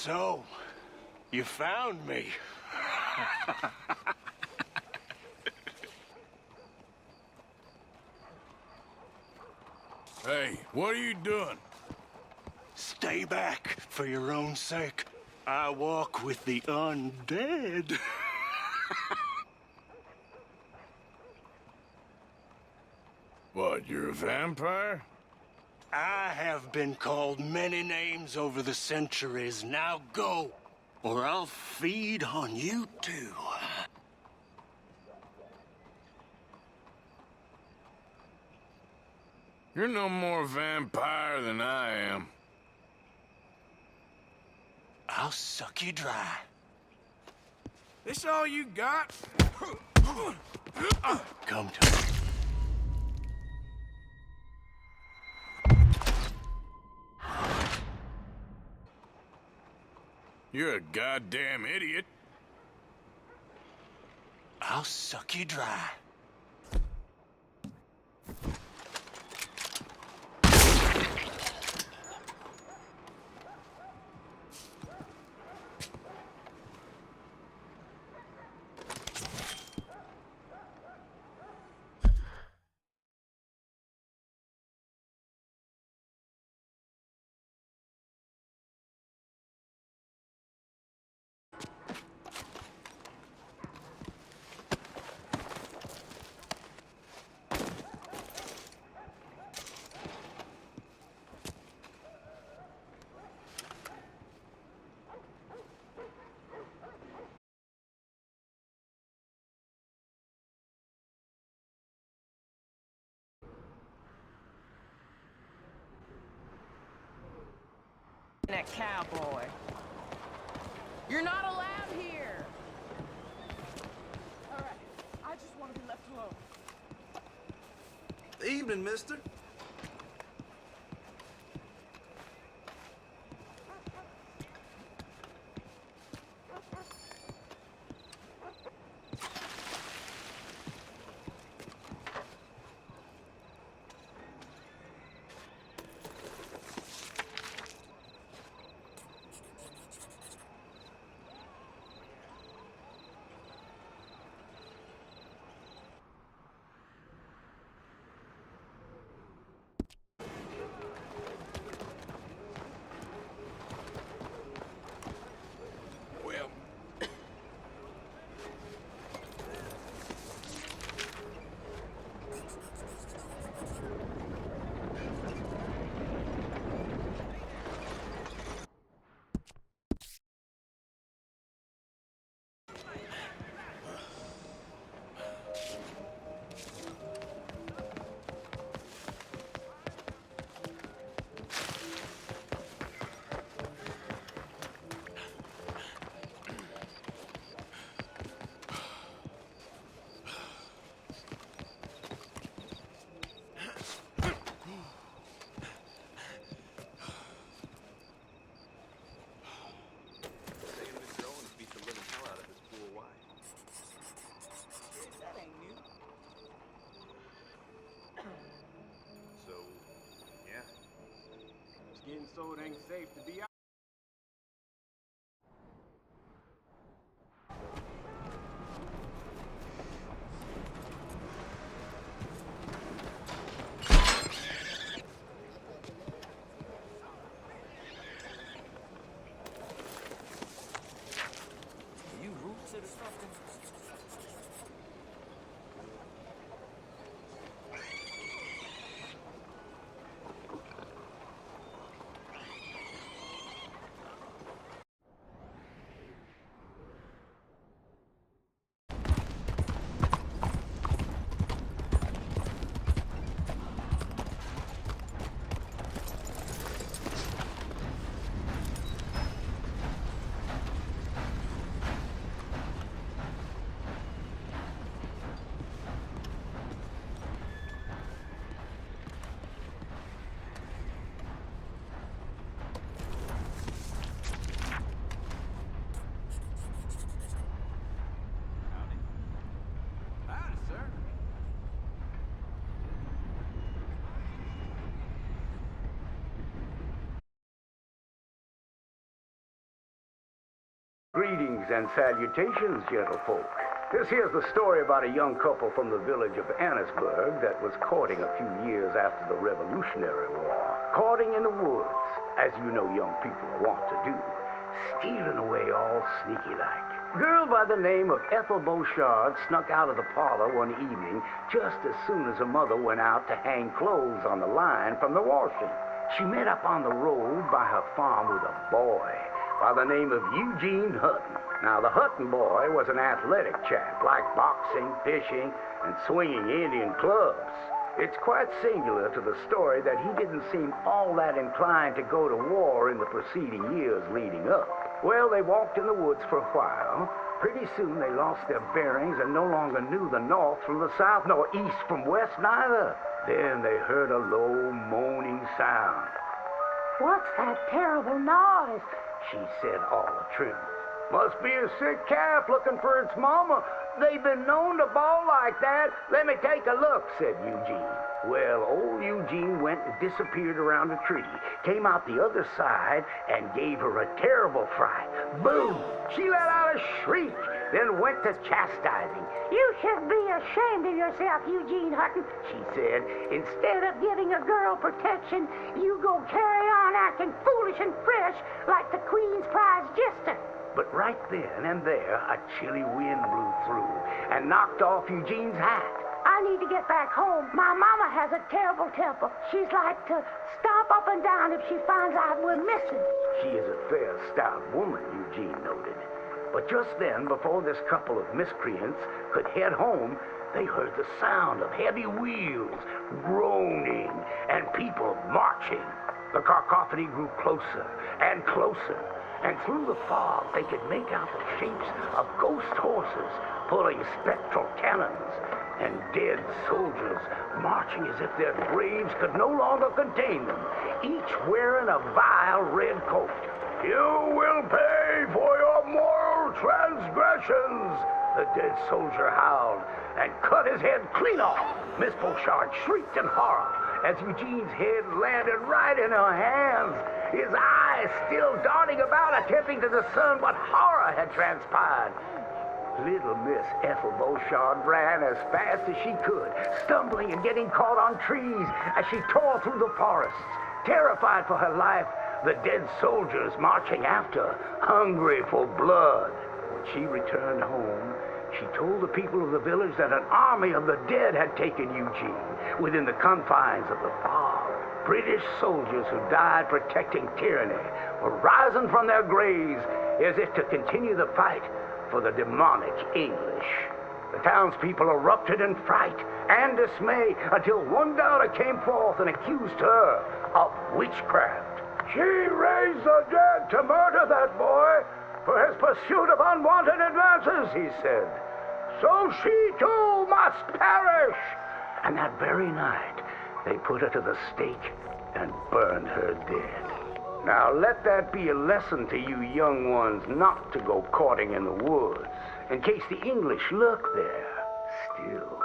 So, you found me. Hey, what are you doing? Stay back for your own sake. I walk with the undead. What, you're a vampire? I have been called many names over the centuries. Now go, or I'll feed on you too. You're no more vampire than I am. I'll suck you dry. This all you got? Come to me. You're a goddamn idiot. I'll suck you dry. That cowboy. You're not allowed here! Alright, I just want to be left alone. Evening, mister. So it ain't safe to be out. You roots to the something? Greetings and salutations, gentlefolk. This here's the story about a young couple from the village of Annisburg that was courting a few years after the Revolutionary War. Courting in the woods, as you know young people are wont to do. Stealing away all sneaky-like. Girl by the name of Ethel Beauchard snuck out of the parlor one evening just as soon as her mother went out to hang clothes on the line from the washing. She met up on the road by her farm with a boy by the name of Eugene Hutton. Now, the Hutton boy was an athletic chap, liked boxing, fishing, and swinging Indian clubs. It's quite singular to the story that he didn't seem all that inclined to go to war in the preceding years leading up. Well, they walked in the woods for a while. Pretty soon they lost their bearings and no longer knew the north from the south, nor east from west neither. Then they heard a low moaning sound. What's that terrible noise? She said all the truth. Must be a sick calf looking for its mama. They've been known to bawl like that. Let me take a look, said Eugene. Well, old Eugene went and disappeared around a tree, came out the other side, and gave her a terrible fright. Boom! She let out a shriek, then went to chastising. You should be ashamed of yourself, Eugene Hutton, she said. Instead of giving a girl protection, you go carry on acting foolish and fresh like the Queen's prize jester. But right then and there, a chilly wind blew through and knocked off Eugene's hat. I need to get back home. My mama has a terrible temper. She's like to stomp up and down if she finds out we're missing. She is a fair, stout woman, Eugene noted. But just then, before this couple of miscreants could head home, they heard the sound of heavy wheels, groaning, and people marching. The cacophony grew closer and closer, and through the fog they could make out the shapes of ghost horses pulling spectral cannons, and dead soldiers marching as if their graves could no longer contain them, each wearing a vile red coat. You will pay for your moral transgressions, the dead soldier howled, and cut his head clean off. Miss Beauchard shrieked in horror as Eugene's head landed right in her hands, his eyes still darting about, attempting to discern what horror had transpired. Little Miss Ethel Beauchard ran as fast as she could, stumbling and getting caught on trees as she tore through the forests. Terrified for her life, the dead soldiers marching after, hungry for blood. When she returned home, she told the people of the village that an army of the dead had taken Eugene within the confines of the fog. British soldiers who died protecting tyranny were rising from their graves as if to continue the fight for the demonic English. The townspeople erupted in fright and dismay until one daughter came forth and accused her of witchcraft. She raised the dead to murder that boy for his pursuit of unwanted advances, he said. So she too must perish. And that very night, they put her to the stake and burned her dead. Now let that be a lesson to you young ones not to go courting in the woods, in case the English lurk there still.